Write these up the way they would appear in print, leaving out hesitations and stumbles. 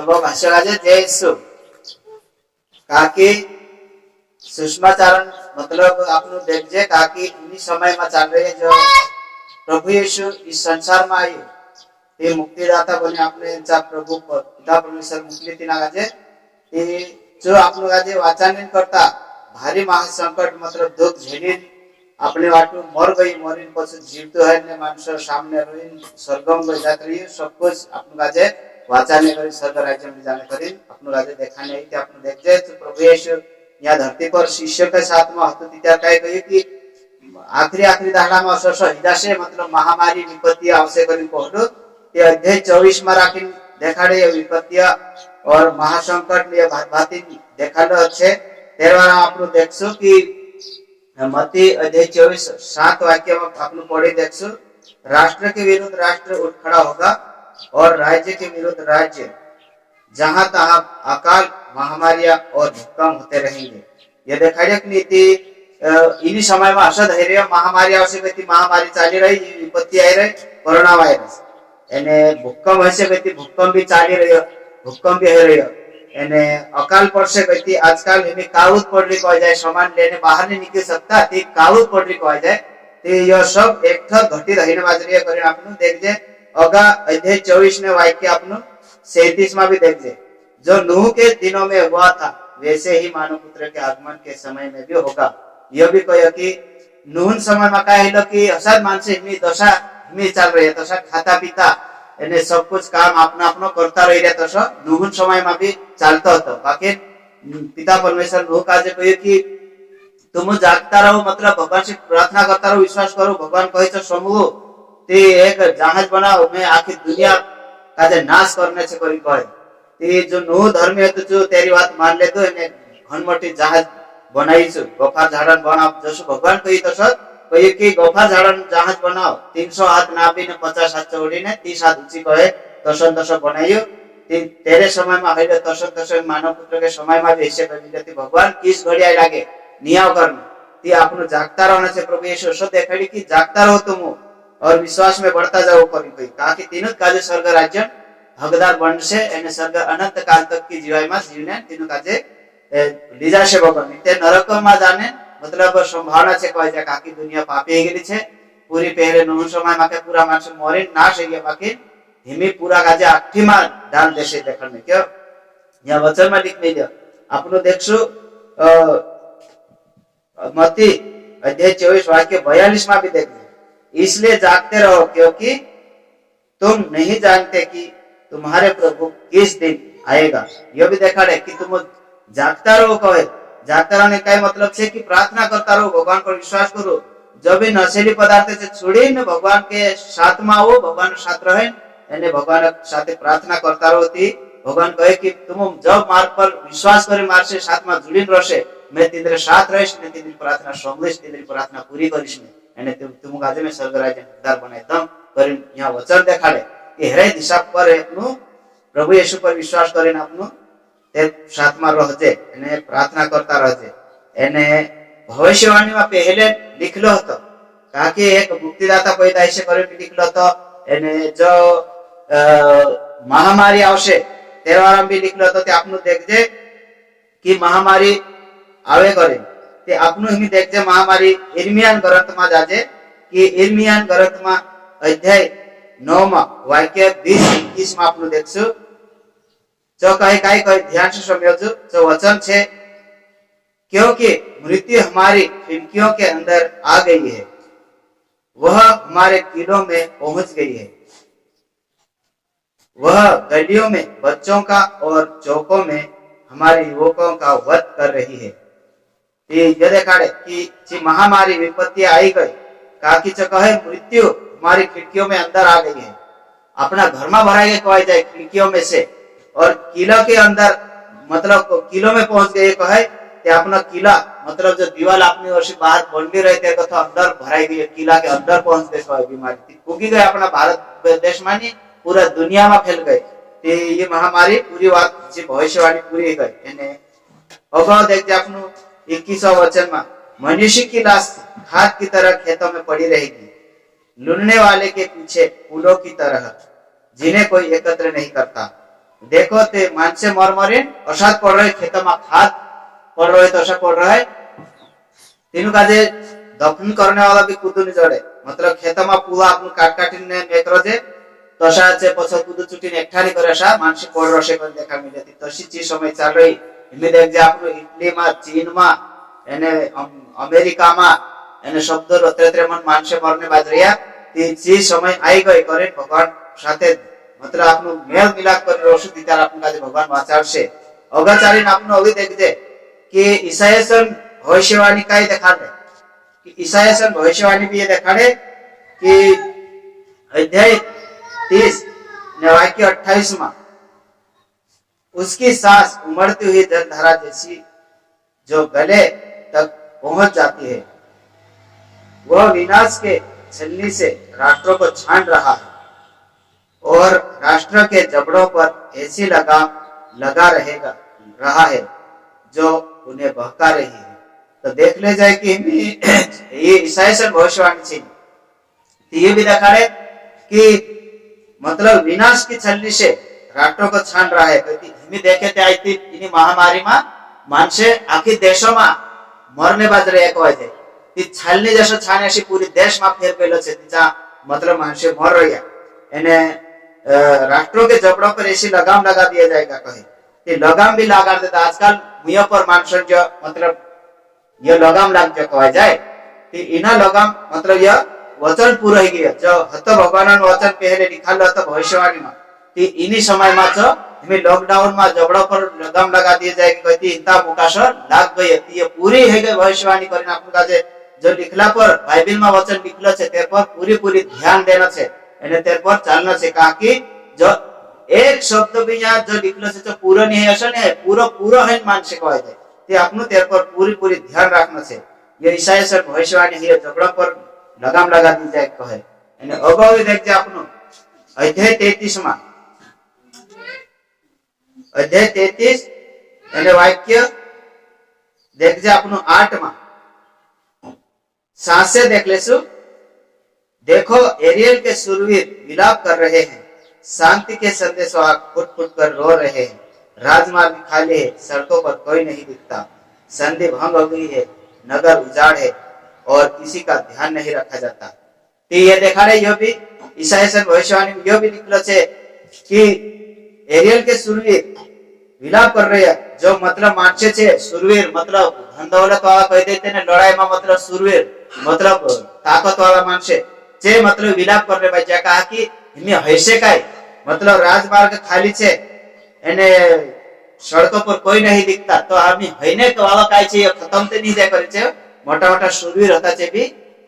वो भाषा जय यीशु काकी सुषमाचारण मतलब आपने देखजे काकी इन्हीं समय में चल रहे जो प्रभु यीशु इस संसार में आए ये मुक्तिदाता बने आपने इनका प्रभु पिता परमेश्वर मुक्ति तीना गाजे ये जो आप लोग आजे वाचन करता भारी महासंकट मतलब दुख झेली अपने वाटू मर गई मरीन पशु जीवतो है ने मानुष सामने रोइन स्वर्गम गई जात्री सब कुछ आप लोग आजे वाचन करी स्वर्ग राज्य में जाने करी आप लोग आजे देखा नहीं कि आपने देख जे तो प्रभु यीशु यहाँ धरती पर शिष्य के साथ में हतो तित्या काय कही कि आखिरी दाहड़ा में असर हिदासे मतलब महामारी विपत्ति आवश्यक करी पहलू ये अध्याय 24 में राखी देखाड़े ये विपत्ति और महासंकट ये भाती देखाड़े अच्छे तेरवार आप लोग देखसो कि मत्ती अध्याय 24 7 वाक्य में आप लोग पढ़े देखसो राष्ट्र के विरुद्ध राष्ट्र उठ खड़ा होगा और राज्य के विरुद्ध राज्य जहां तहां अकाल महामारियां और भूकंप होते रहेंगे ये देखाड़े नीति इन्हीं समय में असद धैर्य महामारी आवश्यक महामारी चाली रही विपत्ति आई रही कोरोना वायरस एने भूकंप हसे गति भूकंप भी चाली रह्यो भूकंप भी हो रह्यो एने अकाल पड़से गति आजकल हमें काउत पड़ रही कह जाए सामान लेने बाहर नहीं निकल सकता ते काउत पड़ रही कह जाए ते यह सब एक ठग घटी रहीने बाजरी करे आपनु देख जे अगा अध्याय 24 ने वाक्य आपनु 37 में भी देख जे जो नूह के दिनों में हुआ था वैसे ही मानव पुत्र के आगमन के समय में भी होगा यह भी कहो कि नूह समय में का हेलो कि असद मानसे हिमी दशा हिमी चल रही है तसा खाता पीता एने सब कुछ काम अपना अपना करता रही रहा तसा नूह समय में भी चलता होता बाकी पिता परमेश्वर नूह का जे कहो कि तुम जागता रहो मतलब भगवान से प्रार्थना करता रहो विश्वास करो भगवान कहे तो समूह ते एक जहाज बनाओ मैं आखिर दुनिया का जे नाश करने से करी कहे ते जो नूह धर्म है तो जो तेरी बात मान ले तो इन्हें घनमटी जहाज बनाई छु गफार झाड़न बनाओ जसो भगवान कही तो सर कही कि गफार झाड़न जहाज बनाओ 300 हाथ नाभि ने 50 हाथ चौड़ी ने 30 हाथ ऊंची कहे तसन तस बनाइयो तेरे समय में हइले तसन तस मानव पुत्र के समय में भी ऐसे कही जाती भगवान किस घड़ी आई लागे नियाव करने ती आपनो जागता रहने से प्रभु यीशु सो देखाड़ी कि जागता रहो तुम और विश्वास में बढ़ता जाओ करी कही ताकि तीनों काजे स्वर्ग राज्य हकदार बन से एने स्वर्ग अनंत काल तक की जीवाई में जीवने तीनों काजे लीजा से भगवान ते नरक में जाने मतलब संभावना से कह जाए काकी दुनिया पापी हो गई छे पूरी पहले नूह समय में पूरा मानस मरे नाश हो गया बाकी हिमी पूरा काजे आठी मार डाल देशे देखने में क्यों यहाँ वचन में लिख नहीं दिया आपनो देखसु मत्ती अध्याय 24 वाक्य 42 में भी देख इसलिए जागते रहो क्योंकि तुम नहीं जानते कि तुम्हारे प्रभु किस दिन आएगा यह भी देखा है कि तुम जागता रहो कहे जागता रहने का मतलब से कि प्रार्थना करता रहो भगवान पर विश्वास करो जब भी नशीली पदार्थ से छोड़ी न भगवान के साथ में आओ भगवान साथ रहे यानी भगवान साथ प्रार्थना करता रहो थी भगवान कहे कि तुम जब मार्ग पर विश्वास करे मार्ग से साथ में जुड़ी रहे मैं तेरे साथ रहीश ने तेरी प्रार्थना संभलिश तेरी प्रार्थना पूरी करीश में यानी तुम गाजे में स्वर्ग राज्य हकदार बनाए तम करी यहाँ वचन देखाड़े कि हेरे दिशा पर अपनु प्रभु यीशु पर विश्वास करे अपनु ते साथ में रहजे एने प्रार्थना करता रहजे एने भविष्यवाणी में पहले लिखलो हतो ताकि एक मुक्तिदाता पैदा ऐसे करे लिखलो तो एने जो महामारी आवशे तेरवाराम भी लिखलो तो ते आपनु देखजे कि महामारी आवे करे ते आपनु हिमी देखजे महामारी इर्मियान ग्रंथ में जाजे कि इर्मियान ग्रंथ में अध्याय 9 में वाक्य 20-21 में आपनु देखसु जो कहे ध्यान से समझो जो वचन छे क्योंकि मृत्यु हमारी खिड़कियों के अंदर आ गई है वह हमारे किलों में पहुंच गई है वह गलियों में बच्चों का और चौकों में हमारे युवकों का वध कर रही है ये देखाड़े कि महामारी विपत्ति आई गई काकी जो कहे मृत्यु हमारी खिड़कियों में अंदर आ गई है अपना घर में भराई कहा जाए खिड़कियों में से और किला के अंदर मतलब किलो में पहुंच गए कहे कि अपना किला मतलब जो दीवार अपनी ओर से बाहर बंदी रहे थे तो अंदर भराई गई किला के अंदर पहुंच गए कहे बीमारी उगी गए अपना भारत देश में नहीं पूरा दुनिया में फैल गए ये महामारी पूरी बात भविष्यवाणी पूरी गई अगाव देखते अपनु 21वां वचन में मनुष्य की लाश खाद की तरह खेतों में पड़ी रहेगी लुनने वाले के पीछे फूलों की तरह जिन्हें कोई एकत्र नहीं करता देखो ते माणसे मरमरीन असाद पड़ रहे खेतों में खाद पड़ रहे तो असा पड़ रहा है तीनों काजे दफन करने वाला भी कूदू नहीं जोड़े मतलब खेतों में पूरा आपन काट काटिन ने मेकरो जे तसा আছে পছর কুদু চুটিন একঠানি করে আসা মানসি পড় রসে করে দেখা মিলেতি তসি চি সময় চাল রही इनमें देख जे आपनो इटली में चीन में एने अमेरिका में एने शब्द रत्रे मन मानसे मरने बाजरिया ती जी समय आई गई करे भगवान साथे मतलब आपनो मेल मिलाप कर रोशु दीतार आपन काजे भगवान वाचारसे अगाचारीन आपनो अभी देख जे कि ईसायसन भविष्यवाणी काय देखाडे कि ईसायसन भविष्यवाणी भी ये देखाडे कि अध्याय 30 ने वाक्य 28 में उसकी सांस उमड़ती हुई जलधारा जैसी जो गले तक पहुंच जाती है वह विनाश के छलनी से राष्ट्रों को छान रहा है और राष्ट्र के जबड़ों पर ऐसी लगाम लगा रहा है जो उन्हें बहका रही है तो देख ले जाए कि ये ईसाई भविष्यवाणी थी ये भी देखा है कि मतलब विनाश की छलनी से राष्ट्रों को छान रहा है हिमी देखे थे आई थी इन्हीं महामारी में मानसे आखी देशों में मरने बाज रहे कहते ती छलनी जैसे छाने ऐसी पूरी देश में फेर पेलो छे तिचा मतलब मानसे मर रही है एने राष्ट्रों के जबड़ों पर ऐसी लगाम लगा दिया जाएगा कहे ती लगाम भी लगा देता आजकल मुया पर मानसन जो मतलब ये लगाम लग जो कहा जाए ती इना लगाम मतलब यह वचन पूरा ही गया जो हत भगवान वचन पहले लिखा लो तो भविष्यवाणी में कि इन्हीं समय में जो हमें लॉकडाउन में जबड़ों पर लगाम लगा दिए जाएगी कहती इतना मुकाशर लाग गई ये पूरी है गई भविष्यवाणी करने आपन का जो लिखला पर बाइबल में वचन लिखलो छे तेर पर पूरी ध्यान देना छे एने तेर पर चलना छे का कि जो एक शब्द भी यहाँ जो लिखलो छे जो पूरा नहीं है ऐसा नहीं है पूरा है मानसिक कहे जाए ते आपनु तेर पर पूरी ध्यान रखना छे ये ईसाई सर भविष्यवाणी है जबड़ों पर लगाम लगा दी जाए कहे एने अगाऊ देख जे आपनु अध्याय 33 में अध्याय 33 एने वाक्य देख जे आपनु 8 में सांसे देख लेसु देखो एरियल के सुरवीर विलाप कर रहे हैं शांति के संदेशवाहक फुट कर रो रहे हैं राजमार्ग खाली है सड़कों पर कोई नहीं दिखता संधि भंग हो गई है नगर उजाड़ है और किसी का ध्यान नहीं रखा जाता तो ये देखा रहे यो भी ईसाई भविष्यवाणी में यो भी निकलो छे कि एरियल के सुरवीर विलाप कर रहे हैं जो मतलब मानसे छे सुरवीर मतलब धन दौलत वाला कह देते ने लड़ाई में मतलब सुरवीर मतलब ताकत वाला मानसे जे मतलब विलाप कर रहे भाई जे कहा कि इनमें हैसे काय मतलब राजमार्ग खाली छे एने सड़कों पर कोई नहीं दिखता तो आदमी हैने वाला काय छे खत्म ते नहीं दे करे छे मोटा शूरवीर होता छे भी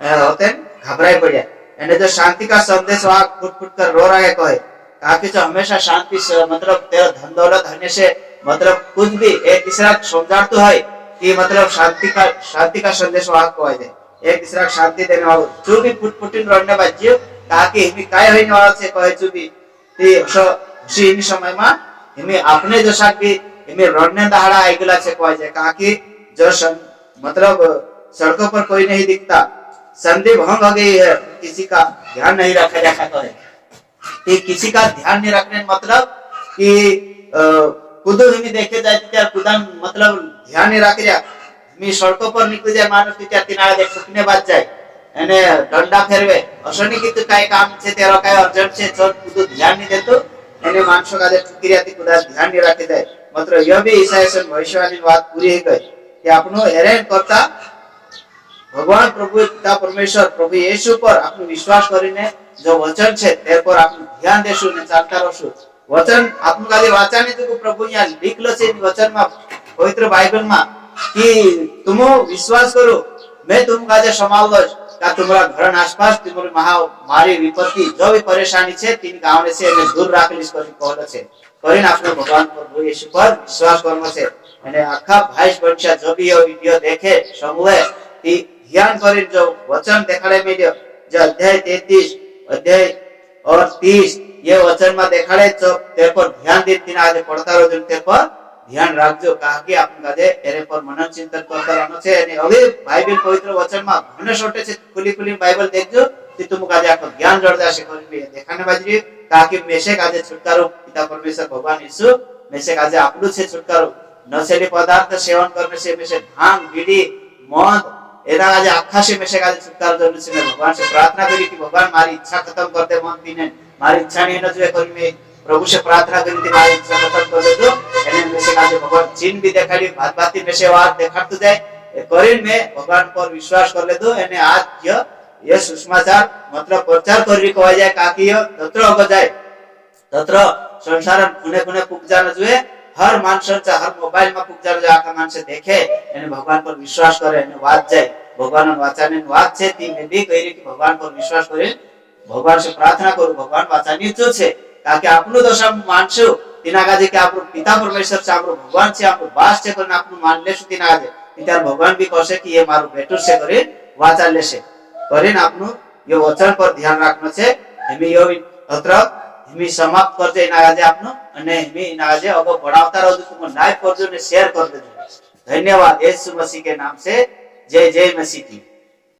होते घबराई पड़िया एने जो शांति का संदेश वहां फुट कर रो रहा है कहे ताकि जो हमेशा शांति मतलब तेरा धन दौलत होने से मतलब कुछ भी एक दूसरा समझाते है कि मतलब शांति का संदेश वहां कहे दे एक दूसरा शांति देने वाला जो भी फुटिन रड़ने बाजियो ताकि हिमी काय होने वाला छे कहे जो भी ती उसी इन समय में हिमी अपने जो साथ भी हिमी रड़ने दहाड़ा आइगला छे कहे जाए ताकि जो मतलब सड़कों पर कोई नहीं दिखता संधि भंग हो गई है किसी का ध्यान नहीं रखा जाता है किसी का ध्यान नहीं रखने मतलब कि खुद ही देखे जाए त्यार खुदा मतलब ध्यान नहीं रख रहा मी सड़कों पर निकल जाए मानो कि त्यार किनारे देख छूटने बात जाए एने डंडा फेरवे असो नहीं कि तू काय काम छे तेरो काय अर्जंट छे जो खुद ध्यान नहीं देतो एने मानसो का दे ठुकरियाती खुदा ध्यान नहीं रखे जाए मतलब यह भी ईसाई भविष्यवाणी बात पूरी है गई कि आपनो हेरेन करता भगवान प्रभु पिता परमेश्वर प्रभु येशू पर आपनो विश्वास करीने जो वचन छे तेर पर आपनो ध्यान देशु ने चालता रहशु वचन आपनो खाली वाचाने जो प्रभु यहाँ लिखलो छे वचन में पवित्र बाइबल में कि तुम विश्वास करो मैं तुम काजे संभालो का तुम्हारा घर आसपास तुम्हारी महामारी विपत्ति जो भी परेशानी छे तीन गांव से एने दूर राखलीस करी कहलो छे करीने आपनो भगवान प्रभु येशू पर विश्वास करनो छे અને આખા ભાઈ બનશા જો भी ये वीडियो देखे समूहे ती ध्यान करी जो वचन देखाड़े मिलियो जो अध्याय 33 अध्याय और 30 ये वचन में देखाड़े जो तेरे पर ध्यान दी तीन आगे पढ़ता रहो जो तेरे पर ध्यान रखजो कहा कि आपन काजे एरे पर मनन चिंतन करता रहनो छे અને હવે બાઇબલ પવિત્ર વચન માં ઘણે છોટે છે ખુલી બાઇબલ देखजो कि तुम काजे आखो ज्ञान जड़ जाशे करी देखाने बाजरी ताकि मेसे काजे छुटकारो पिता परमेश्वर भगवान यीशु मेसे काजे आपलू से छुटकारो नशेली पदार्थ सेवन करने से मेसे भांग बीड़ी मद एना काजे आखा से मेसे काजे छुटकारो जरूर से मैं भगवान से प्रार्थना करी कि भगवान मारी इच्छा खत्म कर दे मद पीने मारी इच्छा नहीं न जो करी मैं प्रभु से प्रार्थना करी थी मारी इच्छा खत्म कर दे तो एने मेसे काजे भगवान चिन्ह भी देखाड़ी बात बाती मेसे वार देखाड़ते जाए करीन में भगवान पर विश्वास कर ले दो एने आज ये सुसमाचार मतलब प्रचार करी कहवा जाए काकी तत्र अग जाए तत्र संसार कुने कुने पुग जान जुए हर मानसंचा हर मोबाइल में पुग जान जो आखा मानस देखे एने भगवान पर विश्वास करे एने वाच जाए भगवान वाचाने वाच छे ती में भी कही कि भगवान पर विश्वास करे भगवान से प्रार्थना करू भगवान वाचानी जो छे ताकि आपनु दशा मानसु तिनागाजे के आपनु पिता परमेश्वर से आपनु भगवान से आपनु वास छे करने आपनु मान लेसु तिनागाजे त्यार भगवान भी कहे कि ये मारू बेटू से करे वाचा लेसे करीन आपनु यो वचन पर ध्यान राख्नु छे हामी यो अत्र हामी समाप्त कर दे नागाजे आपनु अने हामी नागाजे अगो बढावता रहजु तुम लाइक करजु ने शेयर कर देजु धन्यवाद यीशु मसीह के नाम से जय जय मसीह की।